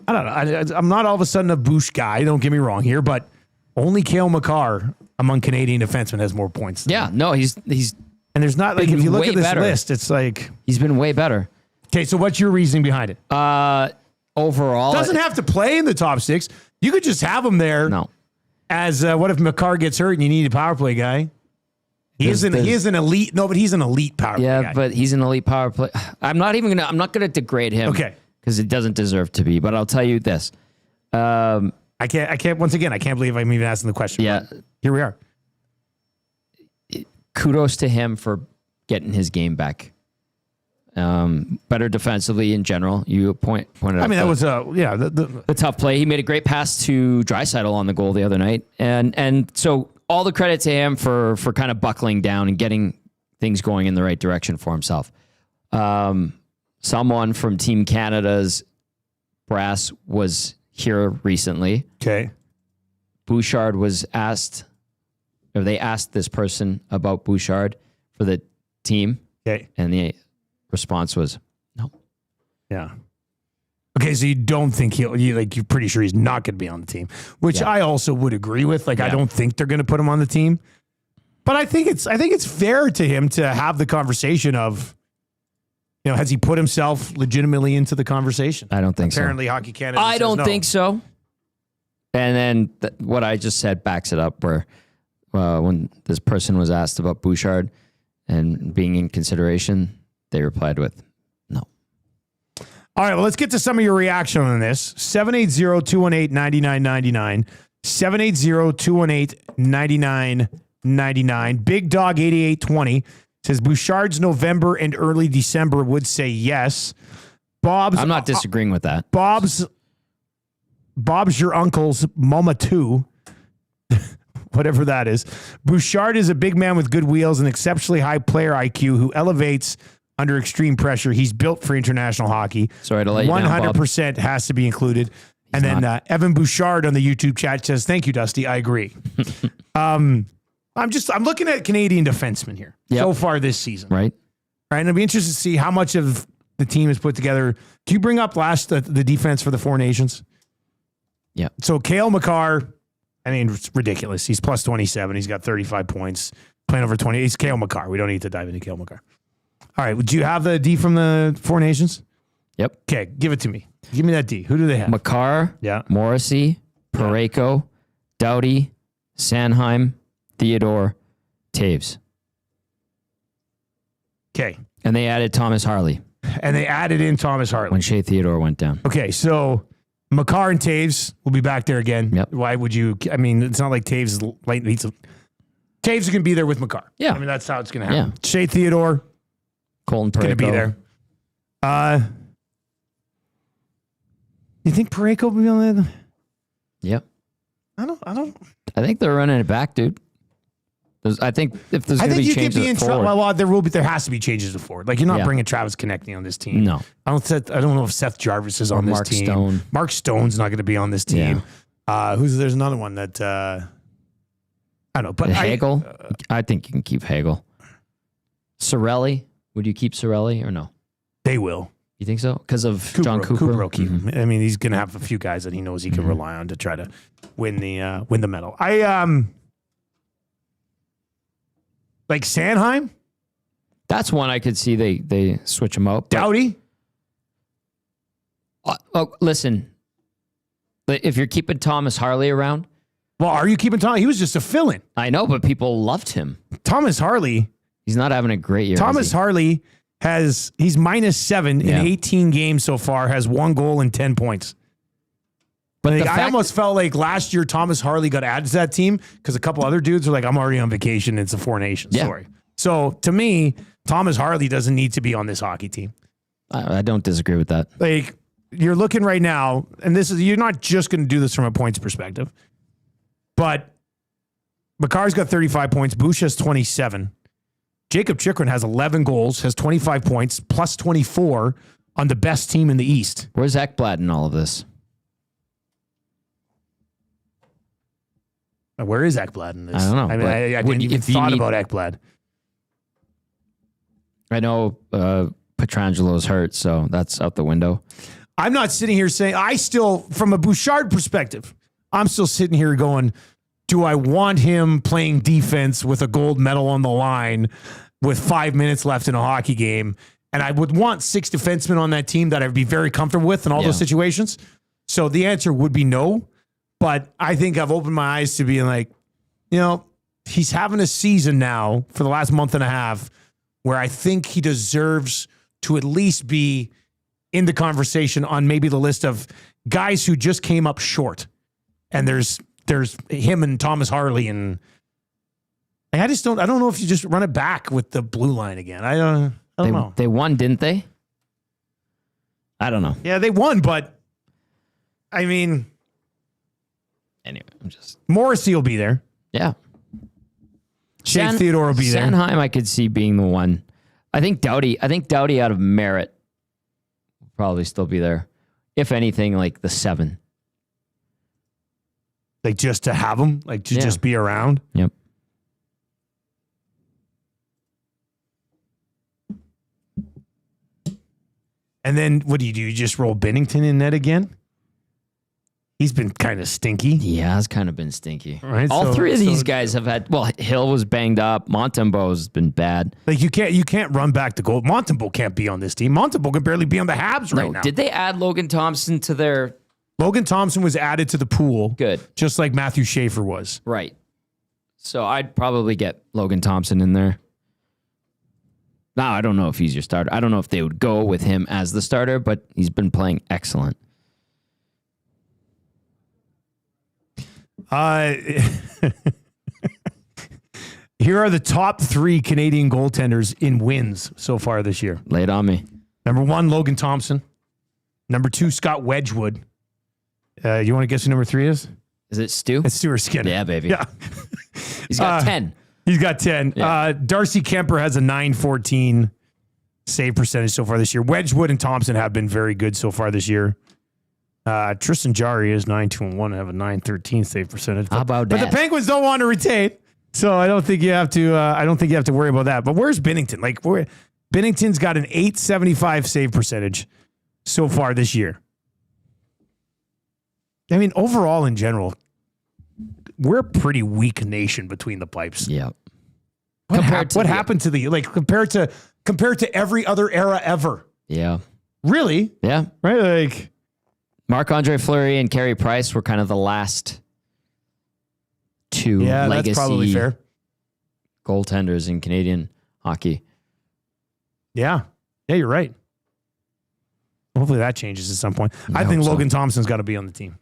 don't know. I'm not all of a sudden a Bouch guy, don't get me wrong here, but only Cale Makar among Canadian defensemen has more points.
Yeah, no, he's
and there's not like if you look at this list, it's like
he's been way better.
Okay, so what's your reasoning behind it?
Overall,
doesn't have to play in the top six. You could just have him there.
No.
As what if Makar gets hurt and you need a power play guy? He is an elite. No, but he's an elite power play guy.
Yeah, but he's an elite power play. I'm not gonna degrade him.
Okay.
Because it doesn't deserve to be. But I'll tell you this.
I can't. Once again, I can't believe I'm even asking the question.
Yeah.
Here we are.
Kudos to him for getting his game back. Better defensively in general. You pointed out.
I mean, that was the
tough play. He made a great pass to Draisaitl on the goal the other night, and so all the credit to him for kind of buckling down and getting things going in the right direction for himself. Someone from Team Canada's brass was here recently.
Okay.
Bouchard was asked, or they asked this person about Bouchard for the team.
Okay.
And the response was no.
Yeah. Okay, so you don't think you're pretty sure he's not going to be on the team, which I also would agree with. Like, I don't think they're going to put him on the team, but I think it's fair to him to have the conversation of, you know, has he put himself legitimately into the conversation?
I don't think
Apparently,
so.
Hockey Canada.
I don't
no.
think so. And then what I just said backs it up. Where when this person was asked about Bouchard and being in consideration, they replied with no.
All right, well, let's get to some of your reaction on this. 780-218-9999. 780-218-9999. Big Dog 8820 says Bouchard's November and early December would say yes. Bob's.
I'm not disagreeing with that.
Bob's your uncle's mama too. Whatever that is. Bouchard is a big man with good wheels and exceptionally high player IQ who elevates under extreme pressure. He's built for international hockey.
Sorry to let you down, Bob.
100% has to be included. And then Evan Bouchard on the YouTube chat says, "Thank you, Dusty. I agree." I'm looking at Canadian defensemen here so far this season.
Right.
And I'd be interested to see how much of the team is put together. Can you bring up the defense for the Four Nations?
Yeah.
So Cale Makar, I mean, it's ridiculous. He's plus 27. He's got 35 points, playing over 20. He's Cale Makar. We don't need to dive into Cale Makar. All right. Would you have the D from the Four Nations?
Yep.
Okay. Give it to me. Give me that D. Who do they have?
Makar, Morrissey, Parayko, Doughty, Sanheim, Theodore, Taves.
Okay.
And they added Thomas Harley.
And they added in Thomas Hartley.
When Shea Theodore went down.
Okay, so Makar and Taves will be back there again.
Yep.
Why would you? I mean, it's not like Taves is light. Taves is going to be there with Makar.
Yeah.
I mean, that's how it's going to happen.
Yeah.
Shea Theodore
Colton Parayko.
going to be there. You think Parayko will be on that?
Yep.
I don't.
I think they're running it back, dude. I think if there's going to be changes forward.
Well, there has to be changes to forward. Like, you're not bringing Travis Konechny on this team.
No.
I don't know if Seth Jarvis is on this
Mark
team.
Stone.
Mark Stone's not going to be on this team. Yeah. There's another one that I don't know. But
Hagel? I think you can keep Hagel. Sorelli? Would you keep Sorelli or no?
They will.
You think so? Because of John Cooper?
Cooper will keep him. I mean, he's going to have a few guys that he knows he can rely on to try to win the medal. Like Sanheim?
That's one I could see they switch him out.
Doughty?
Listen, if you're keeping Thomas Harley around.
Well, are you keeping Thomas? He was just a fill-in.
I know, but people loved him.
Thomas Harley.
He's not having a great year.
Thomas Harley he's -7 in 18 games so far, has 1 goal and 10 points. But I almost felt like last year Thomas Harley got added to that team because a couple other dudes were like, I'm already on vacation. It's a Four Nations story. So to me, Thomas Harley doesn't need to be on this hockey team.
I don't disagree with that.
Like, you're looking right now, and you're not just going to do this from a points perspective, but Makar's got 35 points. Bouchard has 27. Jacob Chychrun has 11 goals, has 25 points, plus 24 on the best team in the East.
Where's Ekblad in all of this?
Where is Ekblad in this?
I don't know.
I mean, I didn't even thought about Ekblad.
I know Petrangelo's hurt, so that's out the window.
I'm not sitting here saying, from a Bouchard perspective, I'm still sitting here going, do I want him playing defense with a gold medal on the line with 5 minutes left in a hockey game? And I would want 6 defensemen on that team that I'd be very comfortable with in all those situations. So the answer would be no. But I think I've opened my eyes to being like, he's having a season now for the last month and a half where I think he deserves to at least be in the conversation on maybe the list of guys who just came up short. And there's him and Thomas Harley, and I don't know if you just run it back with the blue line again. I don't know.
They won, didn't they? I don't know.
Yeah, they won, but I mean,
anyway,
Morrissey will be there.
Yeah.
Shake Theodore will be there.
Sanheim, I could see being the one. I think Doughty out of merit will probably still be there. If anything, like the 7.
Like, just to have him, like to just be around.
Yep.
And then what do? You just roll Binnington in net again? He's been kind of stinky.
Yeah, it's kind of been stinky.
Right?
All 3 of these guys have had. Well, Hill was banged up. Montembeau's been bad.
Like, you can't run back the goal. Montembeau can't be on this team. Montembeau can barely be on the Habs right now.
Did they add Logan Thompson to their?
Logan Thompson was added to the pool.
Good.
Just like Matthew Schaefer was.
Right. So I'd probably get Logan Thompson in there. Now, I don't know if he's your starter. I don't know if they would go with him as the starter, but he's been playing excellent.
Here are the top 3 Canadian goaltenders in wins so far this year.
Lay it on me.
Number 1, Logan Thompson. Number 2, Scott Wedgwood. You want to guess who number 3 is?
Is it Stu?
It's Stuart Skinner.
Yeah, baby.
Yeah.
He's got 10.
He's got 10.
Yeah.
Darcy Kemper has a .914 save percentage so far this year. Wedgwood and Thompson have been very good so far this year. Tristan Jarry is 9-2-1 and have a .913 save percentage.
How about that?
But the Penguins don't want to retain, so I don't think you have to. I don't think you have to worry about that. But where's Binnington? Like, Binnington's got an .875 save percentage so far this year. I mean, overall in general, we're a pretty weak nation between the pipes.
Yeah.
What happened to compared to every other era ever?
Yeah.
Really?
Yeah.
Right? Like,
Marc-Andre Fleury and Carey Price were kind of the last 2 legacy
that's probably fair.
goaltenders in Canadian hockey.
Yeah. Yeah, you're right. Hopefully that changes at some point. I think
hope so.
Logan Thompson's got to be on the team.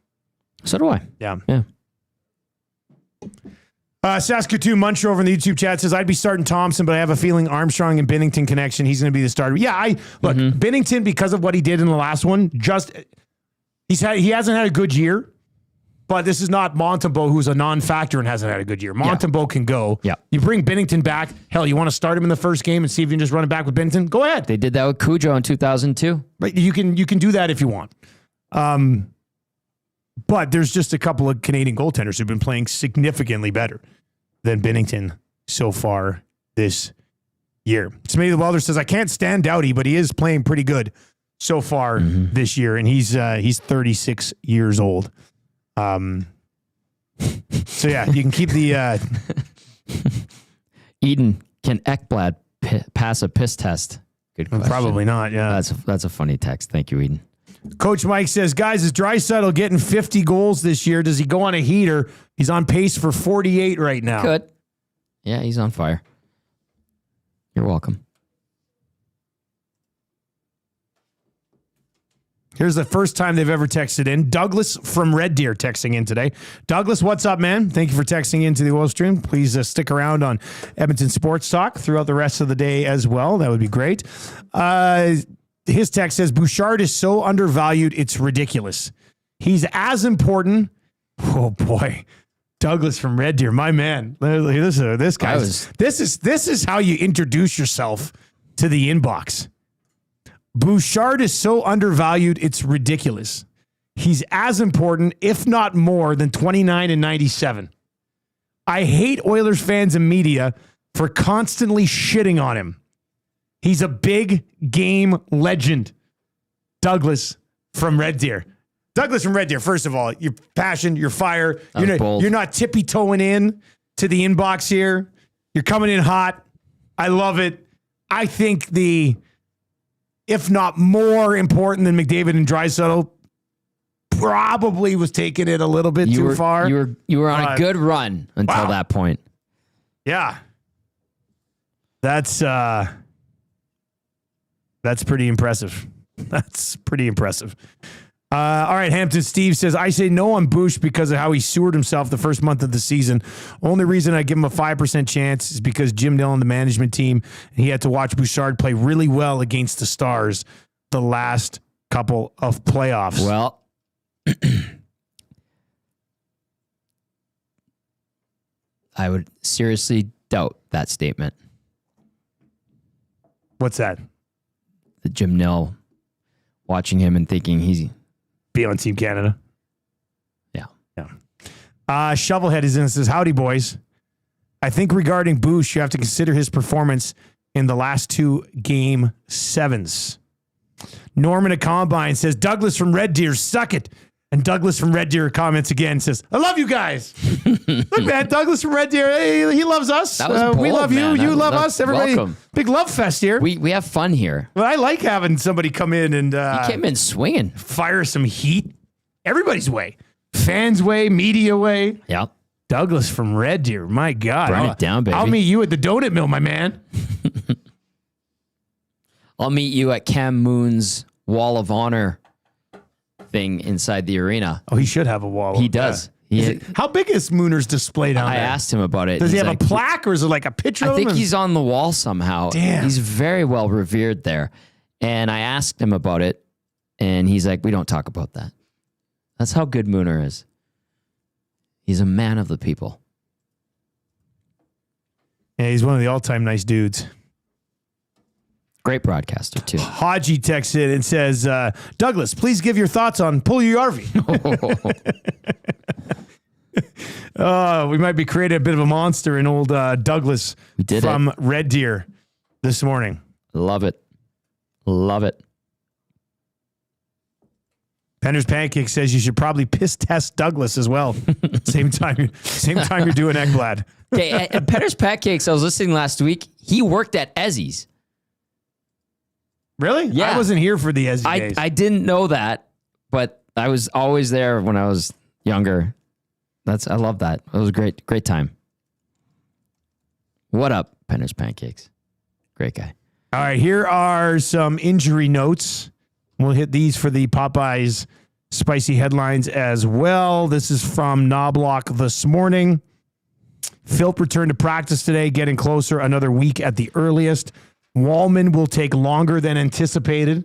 So do I.
Yeah.
Yeah.
Saskatoon Muncher over in the YouTube chat says, I'd be starting Thompson, but I have a feeling Armstrong and Binnington connection. He's going to be the starter. Yeah, Binnington, because of what he did in the last one, just He hasn't had a good year, but this is not Montembeault, who's a non-factor and hasn't had a good year. Montembeault can go.
Yeah.
You bring Binnington back. Hell, you want to start him in the first game and see if you can just run it back with Binnington? Go ahead.
They did that with Cujo in 2002.
But you can do that if you want. But there's just a couple of Canadian goaltenders who've been playing significantly better than Binnington so far this year. Smitty the Welder says, I can't stand Doughty, but he is playing pretty good so far this year, and he's 36 years old. So yeah, you can keep the
Eden, can Ekblad pass a piss test? Good question.
Probably not. Yeah,
that's a funny text. Thank you, Eden.
Coach Mike says, guys, is Draisaitl getting 50 goals this year? Does he go on a heater? He's on pace for 48 right now.
Good. Yeah, he's on fire. You're welcome.
Here's the first time they've ever texted in. Douglas from Red Deer texting in today. Douglas, what's up, man? Thank you for texting into the Oil Stream. Please stick around on Edmonton Sports Talk throughout the rest of the day as well. That would be great. His text says, Bouchard is so undervalued, it's ridiculous. He's as important. Oh, boy. Douglas from Red Deer, my man. This guy. This is how you introduce yourself to the inbox. Bouchard is so undervalued, it's ridiculous. He's as important, if not more, than 29 and 97. I hate Oilers fans and media for constantly shitting on him. He's a big game legend. Douglas from Red Deer. Douglas from Red Deer, first of all, your passion, your fire. You're not tippy-toeing in to the inbox here. You're coming in hot. I love it. I think if not more important than McDavid and Draisaitl, probably was taking it a little bit too far.
You were on a good run until that point.
Yeah. That's pretty impressive. That's pretty impressive. All right, Hampton Steve says, I say no on Bouch because of how he sewered himself the first month of the season. Only reason I give him a 5% chance is because Jim Dillon, the management team, and he had to watch Bouchard play really well against the Stars the last couple of playoffs.
Well, I would seriously doubt that statement.
What's that?
The Jim Nill watching him and thinking he's
be on Team Canada.
Yeah.
Shovelhead is in and says, howdy, boys. I think regarding Bouch, you have to consider his performance in the last 2 Game 7s. Norman at Combine says, Douglas from Red Deer, suck it. And Douglas from Red Deer comments again, says, I love you guys. Look, man, Douglas from Red Deer, hey, he loves us.
That was bold,
we love
man.
you. You love us. Everybody,
welcome.
Big love fest here.
We have fun here.
Well, I like having somebody come in and
He came in swinging.
Fire some heat. Everybody's way. Fans' way, media way.
Yeah.
Douglas from Red Deer. My God.
Burn it down, baby.
I'll meet you at the donut mill, my man.
I'll meet you at Cam Moon's Wall of Honor thing inside the arena.
Oh, he should have a wall.
He does.
How big is Mooner's display down there?
I asked him about it.
Does he have a plaque or is it like a picture of him?
I think he's on the wall somehow.
Damn.
He's very well revered there. And I asked him about it, and he's like, we don't talk about that. That's how good Mooner is. He's a man of the people.
Yeah, he's one of the all-time nice dudes.
Great broadcaster, too.
Haji texts in and says, Douglas, please give your thoughts on Puljujärvi. We might be creating a bit of a monster in old Douglas from Red Deer this morning.
Love it. Love it.
Penner's Pancake says you should probably piss test Douglas as well. Same time you're doing Ekblad.
Okay, at Penner's Pancakes, I was listening last week. He worked at Ezzy's.
Really?
Yeah.
I wasn't here for the Ezzy days.
I didn't know that, but I was always there when I was younger. I love that. It was a great time. What up, Penner's Pancakes? Great guy.
All right, here are some injury notes. We'll hit these for the Popeyes spicy headlines as well. This is from Knobloch this morning. Philp returned to practice today, getting closer, another week at the earliest. Wallman will take longer than anticipated.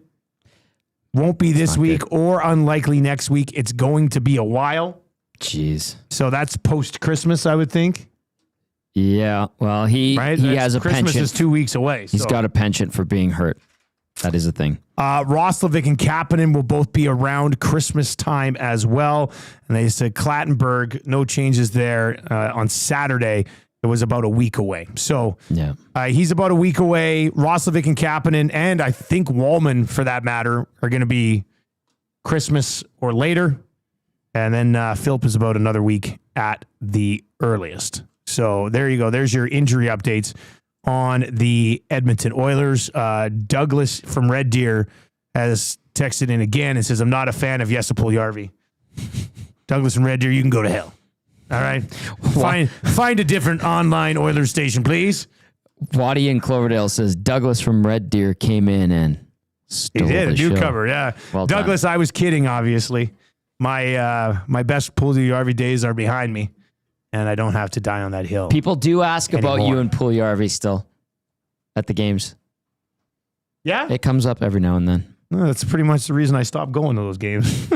Won't be this week
good.
or unlikely next week. It's going to be a while.
Jeez.
So that's post-Christmas, I would think.
Yeah. Well, he has a
Christmas
penchant.
is 2 weeks away.
He's got a penchant for being hurt. That is a thing.
Roslovic and Kapanen will both be around Christmas time as well. And they said Clattenburg, no changes there on Saturday. It was about a week away. So
yeah,
he's about a week away. Roslovic and Kapanen, and I think Wallman, for that matter, are going to be Christmas or later. And then Philp is about another week at the earliest. So there you go. There's your injury updates on the Edmonton Oilers. Douglas from Red Deer has texted in again and says, I'm not a fan of Jesse Puljujärvi. Douglas from Red Deer, you can go to hell. All right. Find a different online Oilers station, please.
Waddy in Cloverdale says Douglas from Red Deer came in and stole
he did
the
a new
show.
cover. Yeah.
Well
Douglas,
done.
I was kidding, obviously. My best Puljujärvi days are behind me, and I don't have to die on that hill.
People do ask about
anymore.
you and Puljujärvi still at the games.
Yeah?
It comes up every now and then.
No, that's pretty much the reason I stopped going to those games.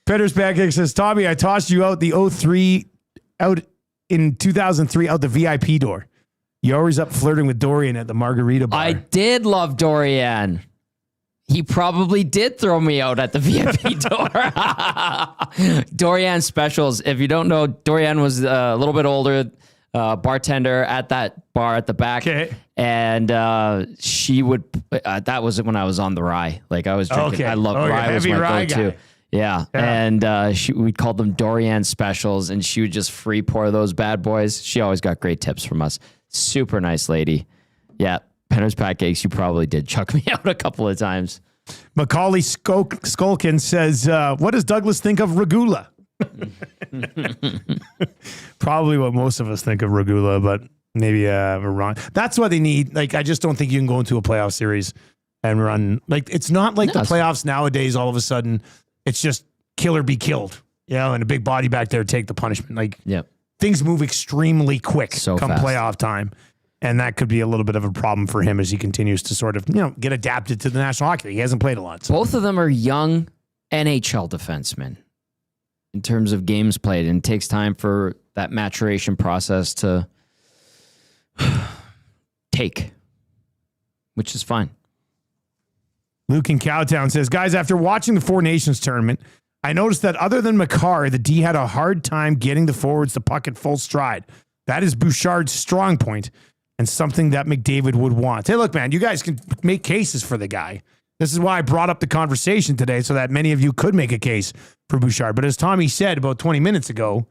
Petter's Pancake says, Tommy, I tossed you out the 03 out in 2003 out the VIP door. You're always up flirting with Dorian at the Margarita Bar.
I did love Dorian. He probably did throw me out at the VIP door. Dorian specials. If you don't know, Dorian was a little bit older, bartender at that bar at the back.
Okay.
And she would, that was when I was on the rye. Like I was drinking.
Okay.
I loved rye. Was
heavy
my
rye
go-to.
guy.
Yeah. And we called them Dorian specials, and she would just free pour those bad boys. She always got great tips from us. Super nice lady. Yeah. Penner's Pancakes, you probably did chuck me out a couple of times.
Macaulay Skulkin says, what does Douglas think of Regula? Probably what most of us think of Regula, but maybe we're wrong. That's what they need. Like, I just don't think you can go into a playoff series and run. Like, it's not like the playoffs nowadays, all of a sudden, it's just kill or be killed, and a big body back there take the punishment. Like, things move extremely quick come
fast.
Playoff time. And that could be a little bit of a problem for him as he continues to sort of, get adapted to the National Hockey League. He hasn't played a lot. So.
Both of them are young NHL defensemen in terms of games played, and it takes time for that maturation process to take, which is fine.
Luke in Cowtown says, guys, after watching the Four Nations tournament, I noticed that other than Makar, the D had a hard time getting the forwards the puck at full stride. That is Bouchard's strong point and something that McDavid would want. Hey, look, man, you guys can make cases for the guy. This is why I brought up the conversation today, so that many of you could make a case for Bouchard. But as Tommy said about 20 minutes ago,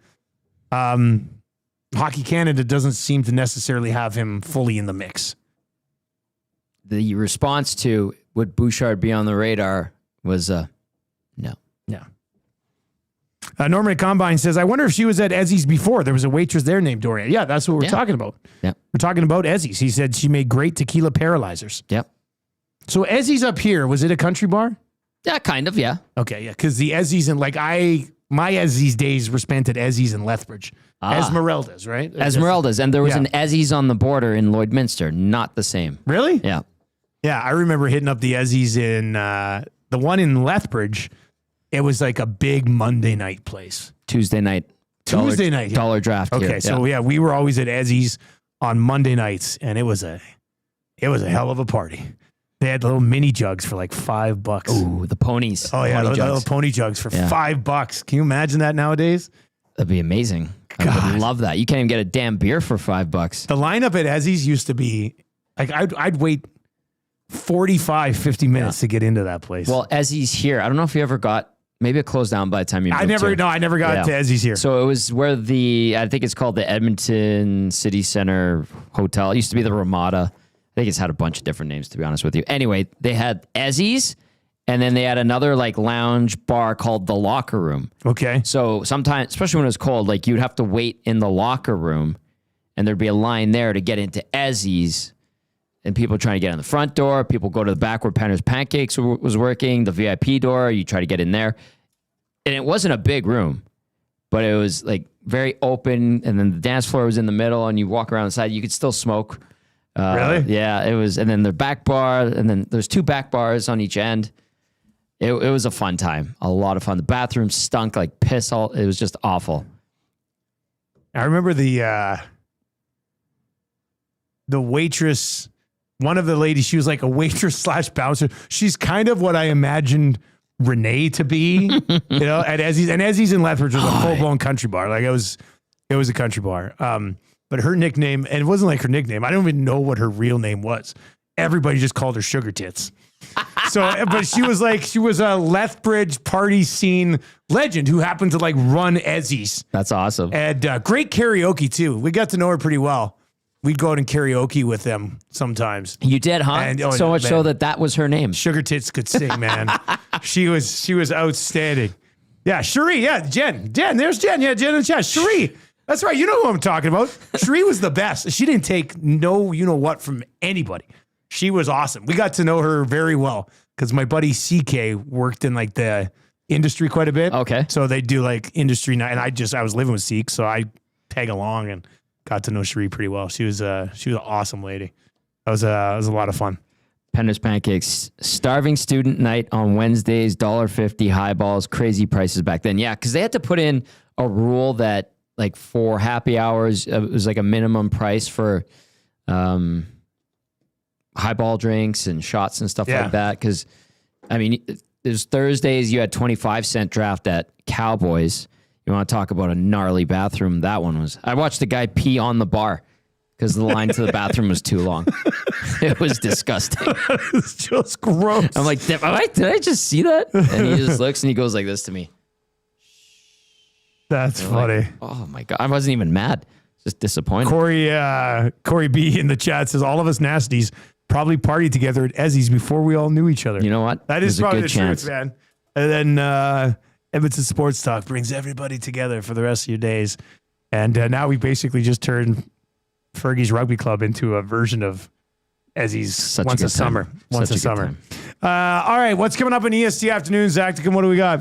Hockey Canada doesn't seem to necessarily have him fully in the mix.
The response to would Bouchard be on the radar was no.
Yeah. Norman at Combine says, I wonder if she was at Ezzy's before. There was a waitress there named Dorian. Yeah, that's what we're talking about.
Yeah.
We're talking about Ezzy's. He said she made great tequila paralyzers.
Yep.
So Ezzy's up here, was it a country bar?
Yeah, kind of, yeah.
Okay, yeah, because the Ezzy's and my Ezzy's days were spent at Ezzy's in Lethbridge. Esmeralda's, right?
Esmeralda's, and there was an Ezzy's on the border in Lloydminster. Not the same.
Really?
Yeah.
Yeah, I remember hitting up the Ezzy's in the one in Lethbridge. It was like a big Monday night place.
Tuesday night. Dollar draft.
Okay,
here.
so we were always at Ezzy's on Monday nights, and it was a hell of a party. They had little mini jugs for like $5.
Ooh, the ponies.
Oh yeah,
pony
little pony jugs for $5. Can you imagine that nowadays?
That'd be amazing.
God.
I would love that. You can't even get a damn beer for $5.
The lineup at Ezzy's used to be like I'd wait 45, 50 minutes to get into that place.
Well, Ezzy's here. I don't know if you ever got. Maybe it closed down by the time you moved.
I never got to Ezzy's here.
So it was where I think it's called the Edmonton City Center Hotel. It used to be the Ramada. I think it's had a bunch of different names, to be honest with you. Anyway, they had Ezzy's, and then they had another like lounge bar called the Locker Room.
Okay.
So sometimes, especially when it was cold, like you'd have to wait in the locker room, and there'd be a line there to get into Ezzy's. And people trying to get in the front door. People go to the back where Penner's Pancakes was working, the VIP door. You try to get in there. And it wasn't a big room, but it was like very open. And then the dance floor was in the middle, and you walk around the side. You could still smoke.
Really?
Yeah, it was. And then the back bar, and then there's 2 back bars on each end. It was a fun time. A lot of fun. The bathroom stunk like piss. It was just awful.
I remember the waitress, one of the ladies, she was like a waitress / bouncer. She's kind of what I imagined Renee to be, at Ezzy's. And Ezzy's in Lethbridge was a full-blown country bar. Like it was a country bar. But her nickname, and it wasn't like her nickname. I don't even know what her real name was. Everybody just called her Sugar Tits. But she was a Lethbridge party scene legend who happened to like run Ezzy's.
That's awesome.
And great karaoke too. We got to know her pretty well. We'd go out and karaoke with them sometimes.
You did, huh?
And,
so much so that was her name.
Sugar Tits could sing, man. She was outstanding. Yeah, Cherie. Yeah, Jen. There's Jen. Yeah, Jen in the chat. Cherie. That's right. You know who I'm talking about. Cherie was the best. She didn't take what from anybody. She was awesome. We got to know her very well because my buddy CK worked in like the industry quite a bit.
Okay.
So they do like industry night, and I was living with Seek, so I tag along and got to know Cherie pretty well. She was an awesome lady. It was a lot of fun.
Pender's Pancakes, starving student night on Wednesdays, $1.50 highballs, crazy prices back then. Yeah, because they had to put in a rule that like for happy hours, it was like a minimum price for highball drinks and shots and stuff like that. Because, I mean, there's Thursdays, you had 25-cent draft at Cowboys. You want to talk about a gnarly bathroom? That one was. I watched a guy pee on the bar because the line to the bathroom was too long. It was disgusting.
It's just gross.
I'm like, did I just see that? And he just looks and he goes like this to me.
That's funny.
Like, oh my God. I wasn't even mad. Just disappointed.
Corey B in the chat says, all of us nasties probably partied together at Ezzy's before we all knew each other.
You know what?
That is probably the
chance.
truth, man. And then Edmonton Sports Talk brings everybody together for the rest of your days. And now we basically just turned Fergie's Rugby Club into a version of Ezzy's once a summer. Once a summer. All right, what's coming up in EST afternoon, Zacticum? What do we got?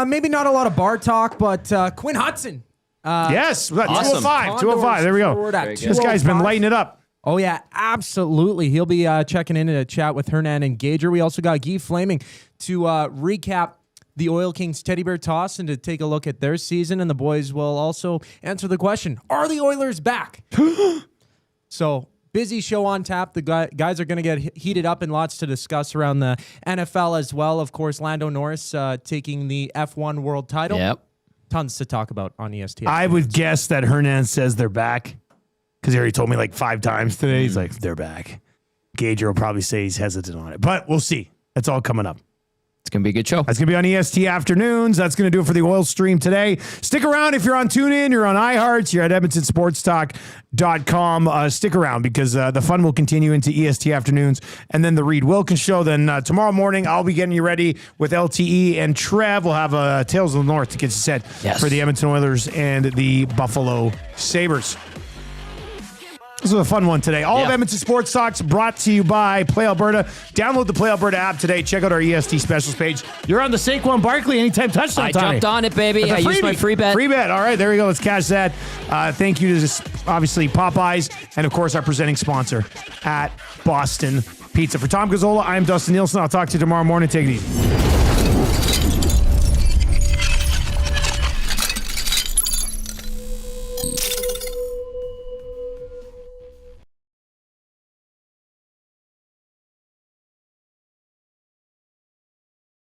Maybe not a lot of bar talk, but Quinn Hudson.
Yes,
awesome.
205. There we go. This guy's been lighting it up.
Oh, yeah, absolutely. He'll be checking in a chat with Hernan and Gager. We also got Guy Flaming to recap the Oil Kings Teddy Bear Toss and to take a look at their season. And the boys will also answer the question, are the Oilers back? So, busy show on tap. The guys are going to get heated up and lots to discuss around the NFL as well. Of course, Lando Norris taking the F1 world title.
Yep.
Tons to talk about on EST.
I would guess that Hernan says they're back because he already told me like 5 times today. He's like, they're back. Gager will probably say he's hesitant on it, but we'll see. That's all coming up.
It's going to be a good show.
That's going to be on EST Afternoons. That's going to do it for the Oil Stream today. Stick around if you're on TuneIn, you're on iHearts, you're at EdmontonSportsTalk.com. Stick around because the fun will continue into EST Afternoons and then the Reed Wilkins Show. Then tomorrow morning, I'll be getting you ready with LTE and Trev. We'll have Tales of the North to get you set for the Edmonton Oilers and the Buffalo Sabres. This was a fun one today. All of Edmonton Sports Talks brought to you by Play Alberta. Download the Play Alberta app today. Check out our EST specials page. You're on the Saquon Barkley Anytime Touchdown.
I jumped on it, baby. I used my free bet.
Free bet. All right, there we go. Let's cash that. Thank you to obviously Popeyes and, of course, our presenting sponsor at Boston Pizza. For Tom Gazzola, I'm Dustin Nielsen. I'll talk to you tomorrow morning. Take it easy.